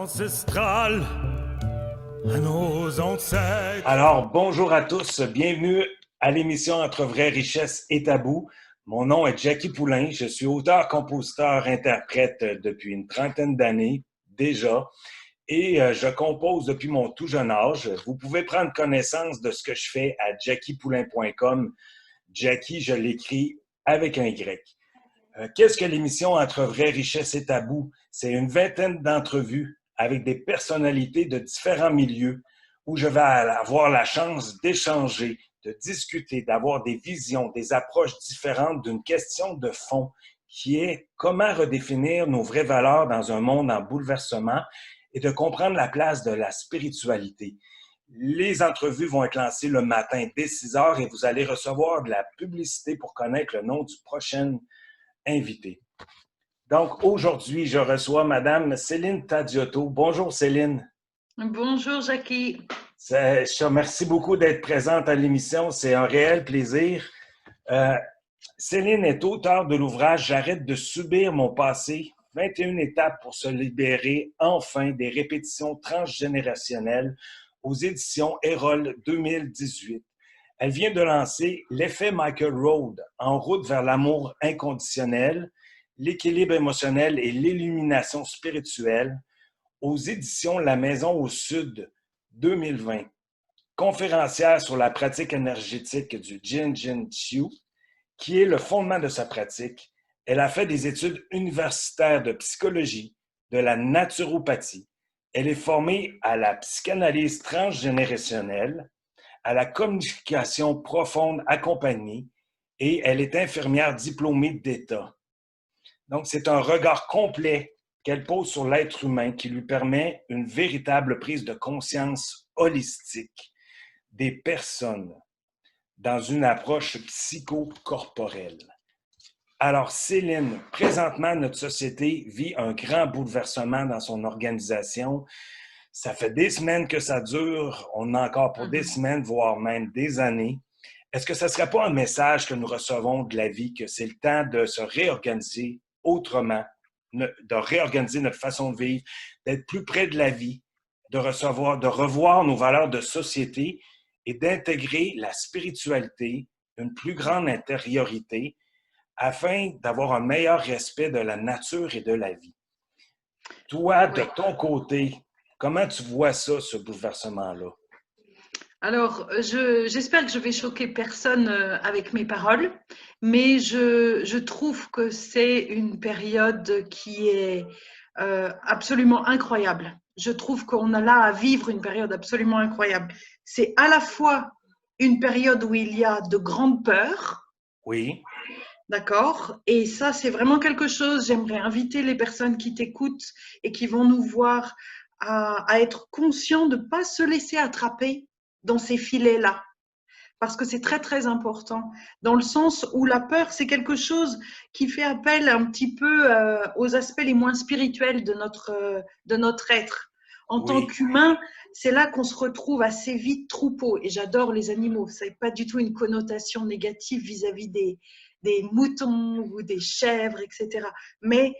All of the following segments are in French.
ancestrales, à nos ancêtres. Alors, bonjour à tous, bienvenue à l'émission Entre vraies richesses et tabous. Mon nom est Jackie Poulain, je suis auteur, compositeur, interprète depuis une trentaine d'années déjà et je compose depuis mon tout jeune âge. Vous pouvez prendre connaissance de ce que je fais à jackiepoulain.com. Jackie, je l'écris avec un Y. Qu'est-ce que l'émission Entre vraies richesses et tabous? C'est une vingtaine d'entrevues avec des personnalités de différents milieux où je vais avoir la chance d'échanger, de discuter, d'avoir des visions, des approches différentes d'une question de fond qui est comment redéfinir nos vraies valeurs dans un monde en bouleversement et de comprendre la place de la spiritualité. Les entrevues vont être lancées le matin dès 6 heures et vous allez recevoir de la publicité pour connaître le nom du prochain invité. Donc, aujourd'hui, je reçois Madame Céline Tadiotto. Bonjour, Céline. Bonjour, Jackie. Je te remercie beaucoup d'être présente à l'émission. C'est un réel plaisir. Céline est auteure de l'ouvrage « J'arrête de subir mon passé ». 21 étapes pour se libérer enfin des répétitions transgénérationnelles aux éditions Erol 2018. Elle vient de lancer l'effet Michael Road, en route vers l'amour inconditionnel, l'équilibre émotionnel et l'illumination spirituelle, aux éditions La Maison au Sud 2020. Conférencière sur la pratique énergétique du Jin Jin Chiu, qui est le fondement de sa pratique, elle a fait des études universitaires de psychologie, de la naturopathie. Elle est formée à la psychanalyse transgénérationnelle, à la communication profonde accompagnée et elle est infirmière diplômée d'État. Donc, c'est un regard complet qu'elle pose sur l'être humain qui lui permet une véritable prise de conscience holistique des personnes dans une approche psychocorporelle. Alors, Céline, présentement, notre société vit un grand bouleversement dans son organisation. Ça fait des semaines que ça dure. On a encore pour des semaines, voire même des années. Est-ce que ce ne serait pas un message que nous recevons de la vie, que c'est le temps de se réorganiser autrement, de réorganiser notre façon de vivre, d'être plus près de la vie, de revoir nos valeurs de société et d'intégrer la spiritualité, une plus grande intériorité, afin d'avoir un meilleur respect de la nature et de la vie. Toi, de ton côté, comment tu vois ça, ce bouleversement-là? Alors, j'espère que je vais choquer personne avec mes paroles, mais je trouve que c'est une période qui est absolument incroyable. Je trouve qu'on a là à vivre une période absolument incroyable. C'est à la fois une période où il y a de grandes peurs. Oui. D'accord. Et ça, c'est vraiment quelque chose. J'aimerais inviter les personnes qui t'écoutent et qui vont nous voir à être conscients de ne pas se laisser attraper dans ces filets-là. Parce que c'est très, très important. Dans le sens où la peur, c'est quelque chose qui fait appel un petit peu aux aspects les moins spirituels de notre être. En tant qu'humain, c'est là qu'on se retrouve assez vite troupeau. Et j'adore les animaux. Ça n'est pas du tout une connotation négative vis-à-vis des moutons ou des chèvres, etc. Mais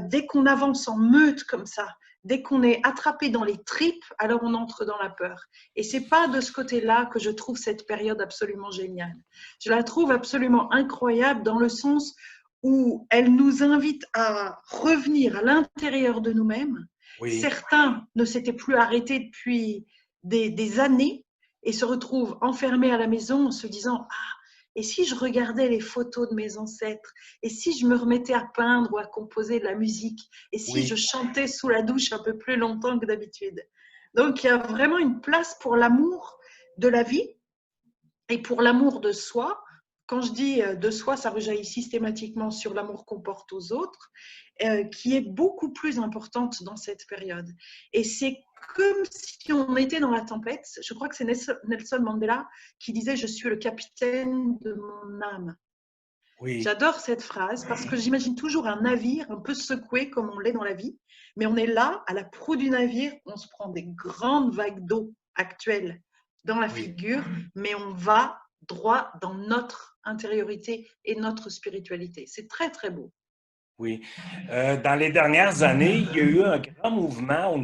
dès qu'on avance en meute comme ça, dès qu'on est attrapé dans les tripes, alors on entre dans la peur. Et c'est pas de ce côté-là que je trouve cette période absolument géniale. Je la trouve absolument incroyable dans le sens où elle nous invite à revenir à l'intérieur de nous-mêmes. Oui. Certains ne s'étaient plus arrêtés depuis des années et se retrouvent enfermés à la maison en se disant « Ah, et si je regardais les photos de mes ancêtres? Et si je me remettais à peindre ou à composer de la musique? Et si je chantais sous la douche un peu plus longtemps que d'habitude ?» Donc, il y a vraiment une place pour l'amour de la vie et pour l'amour de soi. Quand je dis de soi, ça rejaillit systématiquement sur l'amour qu'on porte aux autres, qui est beaucoup plus importante dans cette période. Et c'est comme si on était dans la tempête. Je crois que c'est Nelson Mandela qui disait « Je suis le capitaine de mon âme ». Oui. J'adore cette phrase parce que j'imagine toujours un navire un peu secoué comme on l'est dans la vie, mais on est là, à la proue du navire, on se prend des grandes vagues d'eau actuelles dans la figure, mais on va droit dans notre intériorité et notre spiritualité. C'est très, très beau. Oui. Dans les dernières années, il y a eu un grand mouvement au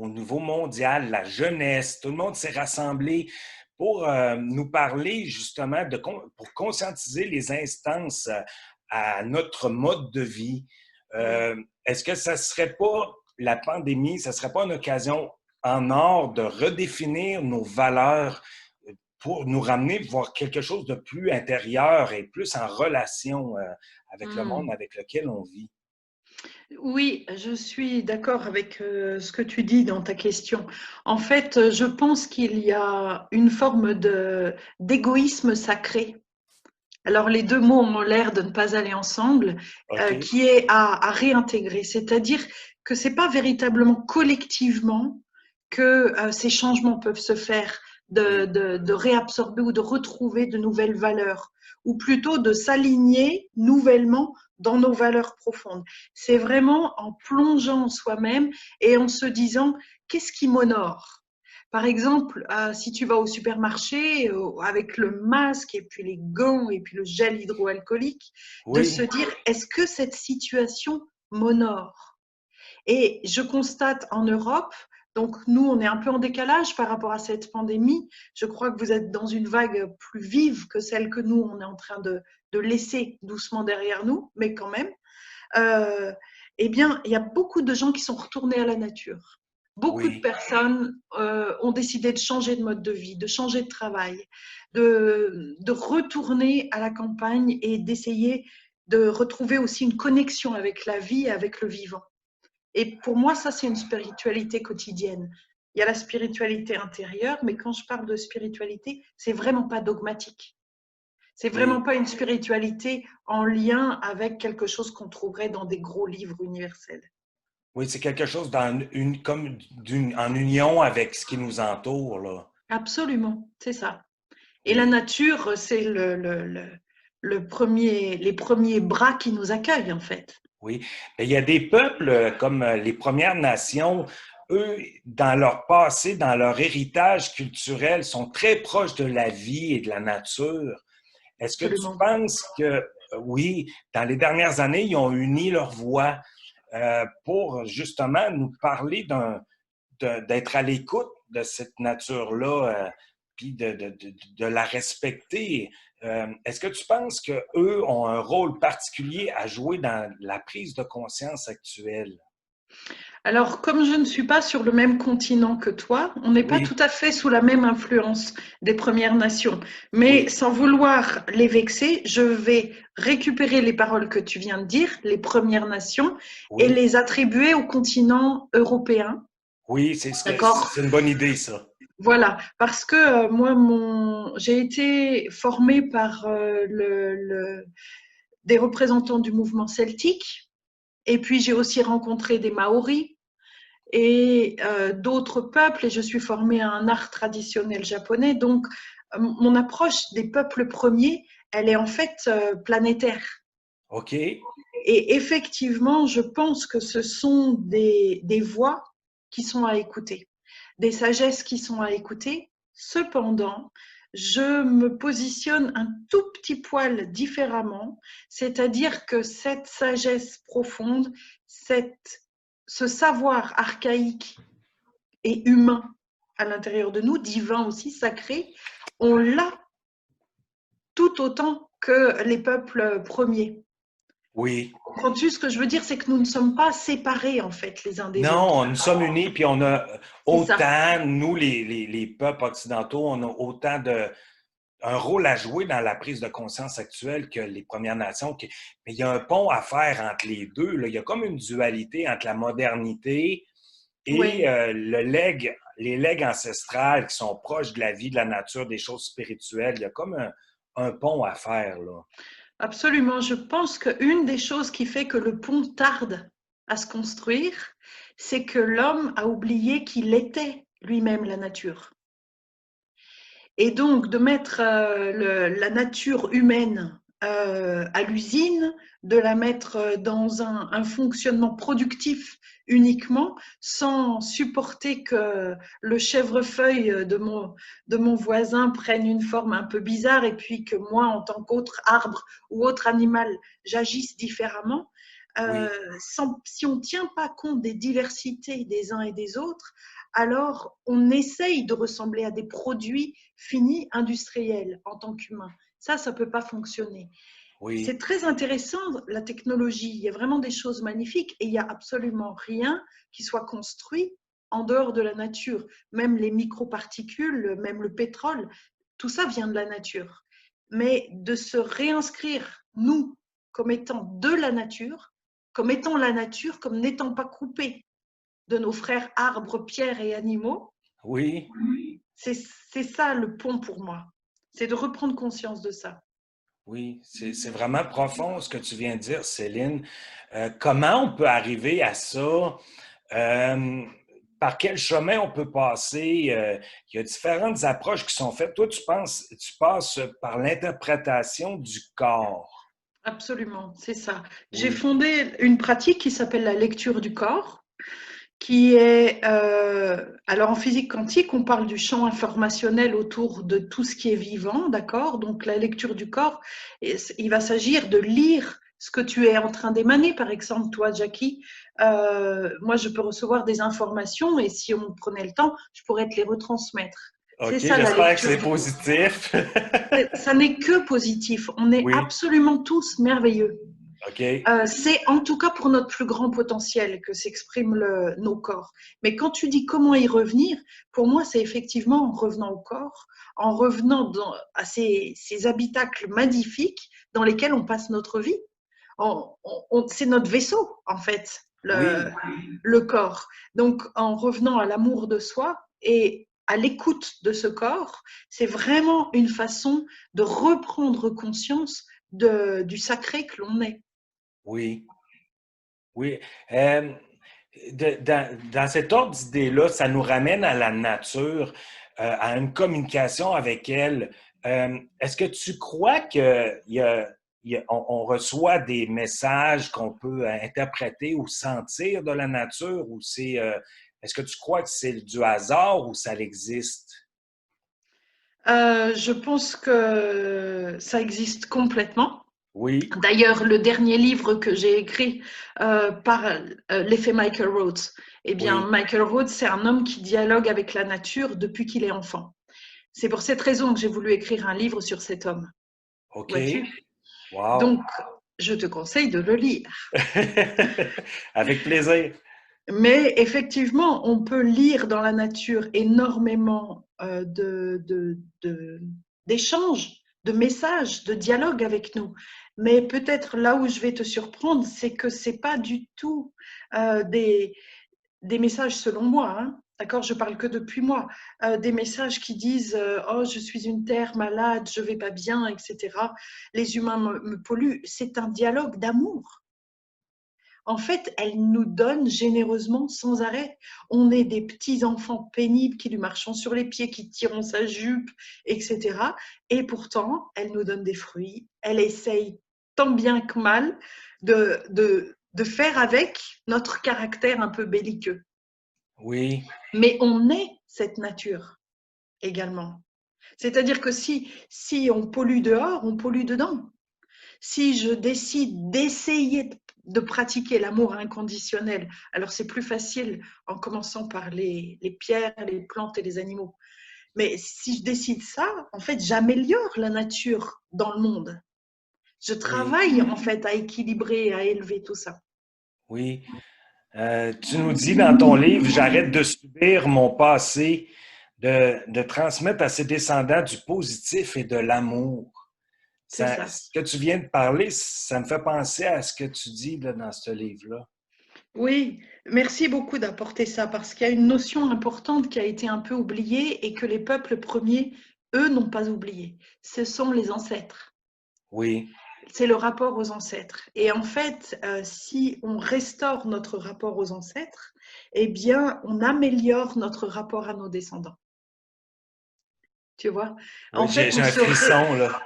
niveau mondial, la jeunesse. Tout le monde s'est rassemblé pour nous parler justement pour conscientiser les instances à notre mode de vie. Oui. Est-ce que ça serait pas la pandémie, ça serait pas une occasion en or de redéfinir nos valeurs pour nous ramener voir quelque chose de plus intérieur et plus en relation avec le monde Hmm. avec lequel on vit. Oui, je suis d'accord avec ce que tu dis dans ta question. En fait, je pense qu'il y a une forme d'égoïsme sacré. Alors, les deux mots ont l'air de ne pas aller ensemble, OK? qui est à réintégrer. C'est-à-dire que c'est pas véritablement collectivement que ces changements peuvent se faire, Oui, de réabsorber ou de retrouver de nouvelles valeurs, ou plutôt de s'aligner nouvellement dans nos valeurs profondes. C'est vraiment en plongeant en soi-même et en se disant qu'est-ce qui m'honore. Par exemple, si tu vas au supermarché avec le masque et puis les gants et puis le gel hydroalcoolique, de se oui, dire est-ce que cette situation m'honore? Et je constate en Europe, donc nous, on est un peu en décalage par rapport à cette pandémie. Je crois que vous êtes dans une vague plus vive que celle que nous, on est en train de laisser doucement derrière nous, mais quand même. Euh, eh bien, il y a beaucoup de gens qui sont retournés à la nature. Beaucoup de oui, personnes ont décidé de changer de mode de vie, de changer de travail, de retourner à la campagne et d'essayer de retrouver aussi une connexion avec la vie et avec le vivant. Et pour moi, ça, c'est une spiritualité quotidienne. Il y a la spiritualité intérieure, mais quand je parle de spiritualité, c'est vraiment pas dogmatique. C'est vraiment oui. pas une spiritualité en lien avec quelque chose qu'on trouverait dans des gros livres universels. Oui, c'est quelque chose en union avec ce qui nous entoure, là. Absolument, c'est ça. Et la Oui, nature, c'est les premiers bras qui nous accueillent, en fait. oui. Mais il y a des peuples comme les Premières Nations, eux, dans leur passé, dans leur héritage culturel, sont très proches de la vie et de la nature. Est-ce que tu Absolument. penses que, oui, dans les dernières années, ils ont uni leurs voix pour justement nous parler d'être à l'écoute de cette nature-là, puis de la respecter? Est-ce que tu penses qu'eux ont un rôle particulier à jouer dans la prise de conscience actuelle? Alors, comme je ne suis pas sur le même continent que toi, on n'est pas tout Oui, à fait sous la même influence des Premières Nations. Mais oui, sans vouloir les vexer, je vais récupérer les paroles que tu viens de dire, les Premières Nations, et oui, les attribuer au continent européen. oui, D'accord? c'est une bonne idée, ça. Voilà, parce que moi, j'ai été formée par des représentants du mouvement celtique, et puis j'ai aussi rencontré des Maoris et d'autres peuples, et je suis formée à un art traditionnel japonais. Donc, mon approche des peuples premiers, elle est en fait planétaire. OK? Et effectivement, je pense que ce sont des voix qui sont à écouter, des sagesses qui sont à écouter. Cependant, je me positionne un tout petit poil différemment, c'est-à-dire que cette sagesse profonde, ce savoir archaïque et humain à l'intérieur de nous, divin aussi, sacré, on l'a tout autant que les peuples premiers. Oui. Comprends-tu ce que je veux dire? C'est que nous ne sommes pas séparés, en fait, les uns des autres. Non, nous sommes unis, puis on a C'est ça. autant, nous, les peuples occidentaux, on a autant un rôle à jouer dans la prise de conscience actuelle que les Premières Nations. Mais il y a un pont à faire entre les deux, là. Il y a comme une dualité entre la modernité et Oui, les legs ancestrales qui sont proches de la vie, de la nature, des choses spirituelles. Il y a comme un pont à faire, là. absolument. Je pense qu'une des choses qui fait que le pont tarde à se construire, c'est que l'homme a oublié qu'il était lui-même la nature. Et donc, de mettre la nature humaine à l'usine, de la mettre dans un fonctionnement productif uniquement, sans supporter que le chèvrefeuille de mon voisin prenne une forme un peu bizarre et puis que moi, en tant qu'autre arbre ou autre animal, j'agisse différemment, Euh, oui, si on ne tient pas compte des diversités des uns et des autres, alors on essaye de ressembler à des produits finis industriels en tant qu'humain. Ça ne peut pas fonctionner. C'est oui, très intéressant, la technologie. Il y a vraiment des choses magnifiques et il n'y a absolument rien qui soit construit en dehors de la nature. Même les microparticules, même le pétrole, tout ça vient de la nature. Mais de se réinscrire, nous, comme étant de la nature, comme étant la nature, comme n'étant pas coupés de nos frères arbres, pierres et animaux, oui. c'est ça le pont pour moi. C'est de reprendre conscience de ça. Oui, c'est vraiment profond ce que tu viens de dire, Céline. Comment on peut arriver à ça? Euh, Par quel chemin on peut passer? Il y a différentes approches qui sont faites. Toi, tu passes par l'interprétation du corps. Absolument, c'est ça. J'ai Oui, fondé une pratique qui s'appelle la lecture du corps, qui est, alors en physique quantique, on parle du champ informationnel autour de tout ce qui est vivant, d'accord? Donc la lecture du corps, il va s'agir de lire ce que tu es en train d'émaner, par exemple, toi, Jackie. Moi, je peux recevoir des informations et si on prenait le temps, je pourrais te les retransmettre. OK, C'est ça la j'espère que lecture c'est du corps. positif. Ça n'est que positif. On est Oui, absolument tous merveilleux. OK, C'est en tout cas pour notre plus grand potentiel que s'expriment nos corps. Mais quand tu dis comment y revenir, pour moi, c'est effectivement en revenant au corps, en revenant à ces habitacles magnifiques dans lesquels on passe notre vie. C'est notre vaisseau, en fait, oui, le corps. Donc, en revenant à l'amour de soi et à l'écoute de ce corps, c'est vraiment une façon de reprendre conscience du sacré que l'on est. oui, oui. Euh, dans cet ordre d'idées-là, ça nous ramène à la nature, à une communication avec elle. Est-ce que tu crois on reçoit des messages qu'on peut interpréter ou sentir de la nature ou est-ce que tu crois que c'est du hasard ou ça existe? Je pense que ça existe complètement. Oui, D'ailleurs, le dernier livre que j'ai écrit parle l'effet Michael Rhodes. Eh bien, oui, Michael Rhodes, c'est un homme qui dialogue avec la nature depuis qu'il est enfant. C'est pour cette raison que j'ai voulu écrire un livre sur cet homme. OK, Vois-tu? wow. Donc, je te conseille de le lire. Avec plaisir. Mais effectivement, on peut lire dans la nature énormément d'échanges, de messages, de dialogues avec nous. Mais peut-être là où je vais te surprendre, c'est que ce n'est pas du tout euh, des, des messages selon moi. Hein. D'accord, je parle que depuis moi. Des messages qui disent oh, je suis une terre malade, je vais pas bien, etc. Les humains me polluent. C'est un dialogue d'amour. En fait, elle nous donne généreusement sans arrêt. On est des petits enfants pénibles qui lui marchons sur les pieds, qui tirons sa jupe, etc. Et pourtant, elle nous donne des fruits. Elle essaye tant bien que mal de faire avec notre caractère un peu belliqueux. Oui, Mais on est cette nature également. C'est-à-dire que si on pollue dehors, on pollue dedans. Si je décide d'essayer de pratiquer l'amour inconditionnel, alors c'est plus facile en commençant par les pierres, les plantes et les animaux. Mais si je décide ça, en fait, j'améliore la nature dans le monde. Je oui, travaille en fait à équilibrer, à élever tout ça. oui. Tu nous dis dans ton livre, j'arrête de subir mon passé, de transmettre à ses descendants du positif et de l'amour. C'est ça. Ce que tu viens de parler, ça me fait penser à ce que tu dis là, dans ce livre-là. Oui, merci beaucoup d'apporter ça parce qu'il y a une notion importante qui a été un peu oubliée et que les peuples premiers, eux, n'ont pas oublié. Ce sont les ancêtres. Oui, C'est le rapport aux ancêtres. Et en fait, si on restaure notre rapport aux ancêtres, eh bien, on améliore notre rapport à nos descendants. Tu vois? En oui, fait, j'ai un frisson, là.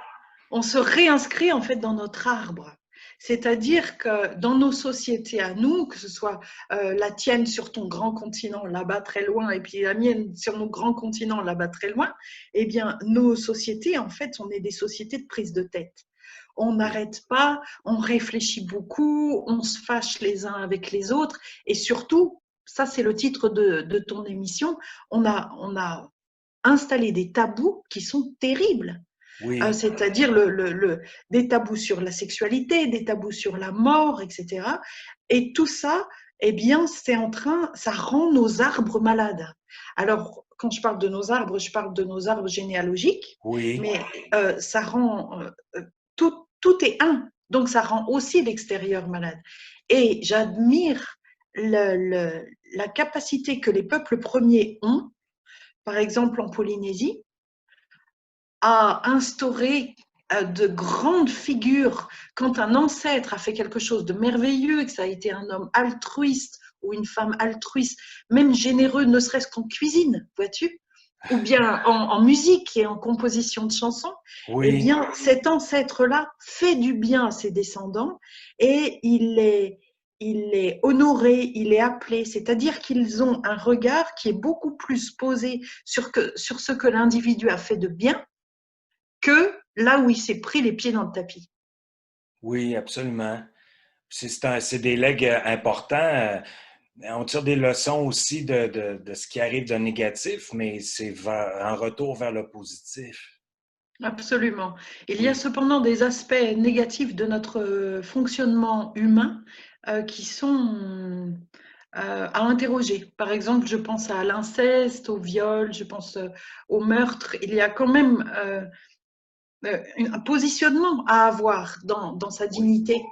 on se réinscrit en fait dans notre arbre. C'est-à-dire que dans nos sociétés à nous, que ce soit la tienne sur ton grand continent là-bas très loin et puis la mienne sur nos grands continents là-bas très loin, eh bien nos sociétés, en fait, on est des sociétés de prise de tête. On n'arrête pas, on réfléchit beaucoup, on se fâche les uns avec les autres et surtout, ça c'est le titre de ton émission, on a installé des tabous qui sont terribles. Oui, C'est-à-dire des tabous sur la sexualité, des tabous sur la mort, etc. Et tout ça, eh bien, ça rend nos arbres malades. Alors, quand je parle de nos arbres, je parle de nos arbres généalogiques, oui, mais ça rend tout est un, donc ça rend aussi l'extérieur malade. Et j'admire la capacité que les peuples premiers ont, par exemple en Polynésie, à instaurer de grandes figures quand un ancêtre a fait quelque chose de merveilleux, que ça a été un homme altruiste ou une femme altruiste, même généreux, ne serait-ce qu'en cuisine, vois-tu, ou bien en musique et en composition de chansons, eh oui, bien, cet ancêtre-là fait du bien à ses descendants et il est honoré, il est appelé, c'est-à-dire qu'ils ont un regard qui est beaucoup plus posé sur ce que l'individu a fait de bien que là où il s'est pris les pieds dans le tapis. oui, absolument. C'est des legs importants. On tire des leçons aussi de ce qui arrive de négatif, mais c'est en retour vers le positif. Absolument. Il y a Oui, cependant des aspects négatifs de notre fonctionnement humain qui sont à interroger. Par exemple, je pense à l'inceste, au viol, je pense au meurtre. Il y a quand même un positionnement à avoir dans sa oui, dignité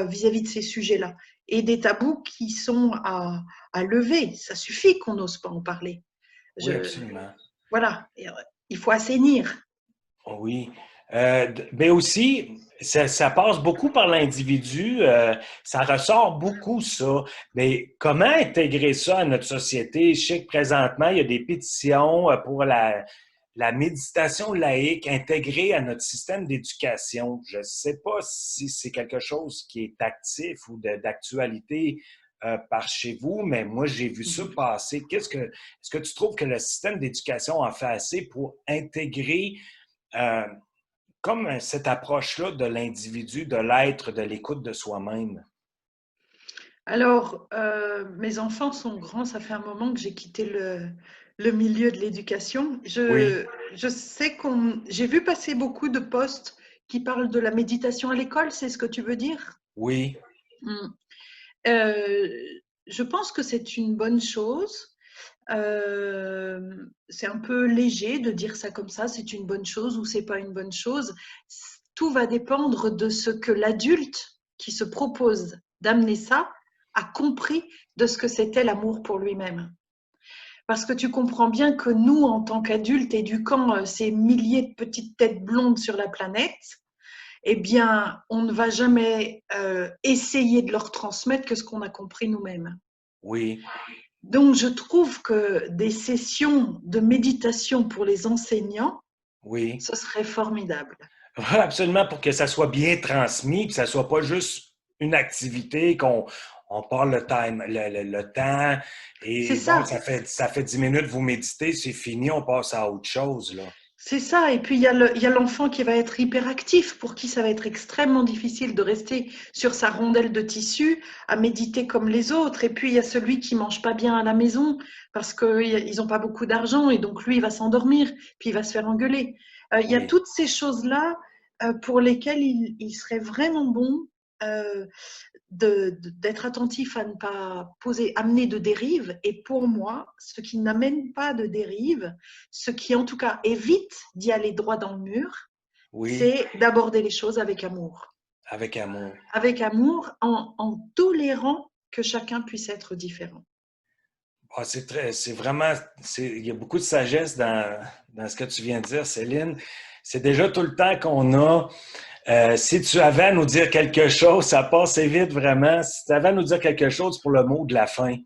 vis-à-vis de ces sujets-là et des tabous qui sont à lever. Ça suffit qu'on n'ose pas en parler. oui, Je, absolument. voilà, il faut assainir. Oui. Mais aussi, ça passe beaucoup par l'individu. Ça ressort beaucoup, ça. Mais comment intégrer ça à notre société? Je sais que présentement, il y a des pétitions pour la méditation laïque intégrée à notre système d'éducation. Je ne sais pas si c'est quelque chose qui est actif ou d'actualité par chez vous, mais moi, j'ai vu ça passer. Est-ce que tu trouves que le système d'éducation en fait assez pour intégrer euh, comme cette approche-là de l'individu, de l'être, de l'écoute de soi-même? Alors, mes enfants sont grands, ça fait un moment que j'ai quitté le milieu de l'éducation. Oui, Je sais j'ai vu passer beaucoup de posts qui parlent de la méditation à l'école, c'est ce que tu veux dire? oui, Mm. Euh, je pense que c'est une bonne chose. C'est un peu léger de dire ça comme ça, c'est une bonne chose ou c'est pas une bonne chose. Tout va dépendre de ce que l'adulte qui se propose d'amener ça a compris de ce que c'était l'amour pour lui-même. Parce que tu comprends bien que nous, en tant qu'adultes, éduquant ces milliers de petites têtes blondes sur la planète, eh bien, on ne va jamais essayer de leur transmettre que ce qu'on a compris nous-mêmes. oui, Donc, je trouve que des sessions de méditation pour les enseignants, oui. ce serait formidable. Ouais, absolument, pour que ça soit bien transmis, que ça soit pas juste une activité qu'on on parle le temps C'est et bon, ça, ça fait 10 minutes, vous méditez, c'est fini, on passe à autre chose, là. c'est ça. Et puis, il y a l'enfant qui va être hyperactif, pour qui ça va être extrêmement difficile de rester sur sa rondelle de tissu, à méditer comme les autres. Et puis, il y a celui qui mange pas bien à la maison parce qu'ils n'ont pas beaucoup d'argent et donc lui, il va s'endormir, puis il va se faire engueuler. Il y a Oui, toutes ces choses-là pour lesquelles il serait vraiment bon euh, d'être attentif à ne pas amener de dérive. Et pour moi, ce qui n'amène pas de dérive, ce qui en tout cas évite d'y aller droit dans le mur, oui, c'est d'aborder les choses avec amour. avec amour. Avec amour, en tolérant que chacun puisse être différent. Ah, c'est vraiment, il y a beaucoup de sagesse dans ce que tu viens de dire, Céline. C'est déjà tout le temps qu'on a. Si tu avais à nous dire quelque chose, ça passe vite vraiment. Si tu avais à nous dire quelque chose pour le mot de la fin.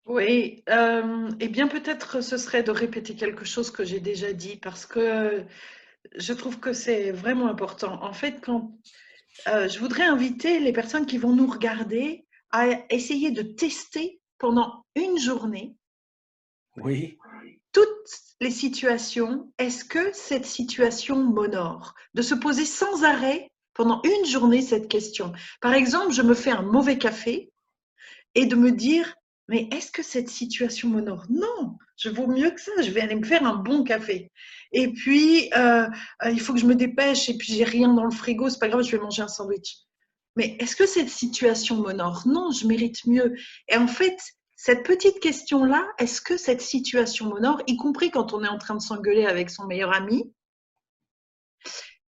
Oui, eh bien peut-être ce serait de répéter quelque chose que j'ai déjà dit parce que je trouve que c'est vraiment important. En fait, je voudrais inviter les personnes qui vont nous regarder à essayer de tester pendant une journée Oui, toutes les situations, est-ce que cette situation m'honore? De se poser sans arrêt pendant une journée cette question. Par exemple, je me fais un mauvais café et de me dire, mais est-ce que cette situation m'honore? Non, je vaux mieux que ça, je vais aller me faire un bon café. Et puis, il faut que je me dépêche et puis j'ai rien dans le frigo, c'est pas grave, je vais manger un sandwich. Mais est-ce que cette situation m'honore? Non, je mérite mieux. Et en fait, cette petite question-là, est-ce que cette situation m'honore, y compris quand on est en train de s'engueuler avec son meilleur ami,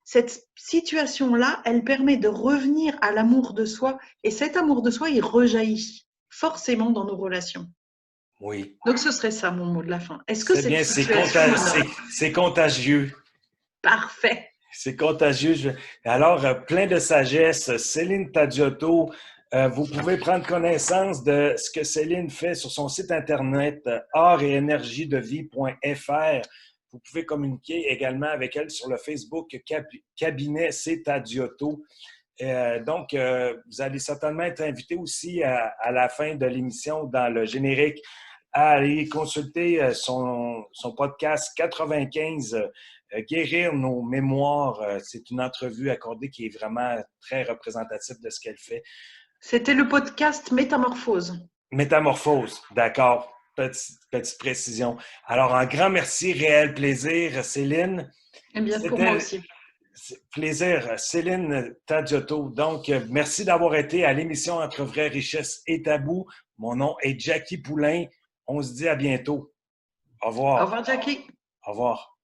cette situation-là, elle permet de revenir à l'amour de soi. Et cet amour de soi, il rejaillit forcément dans nos relations. Oui. Donc, ce serait ça mon mot de la fin. Est-ce que C'est cette bien, situation m'honore? c'est contagieux. Parfait. C'est contagieux. Alors, plein de sagesse. Céline Tadiotto, vous pouvez prendre connaissance de ce que Céline fait sur son site internet art-et-énergie-de-vie.fr. Vous pouvez communiquer également avec elle sur le Facebook Cabinet C. Tadiotto. Donc, vous allez certainement être invité aussi à la fin de l'émission dans le générique à aller consulter son podcast 95, Guérir nos mémoires. C'est une entrevue accordée qui est vraiment très représentative de ce qu'elle fait. C'était le podcast Métamorphose. Métamorphose, d'accord. Petite précision. Alors, un grand merci, réel plaisir, Céline. Eh bien, pour moi aussi. Plaisir, Céline Tadiotto. Donc, merci d'avoir été à l'émission Entre vraie richesse et tabou. Mon nom est Jackie Poulain. On se dit à bientôt. Au revoir. Au revoir, Jackie. Au revoir.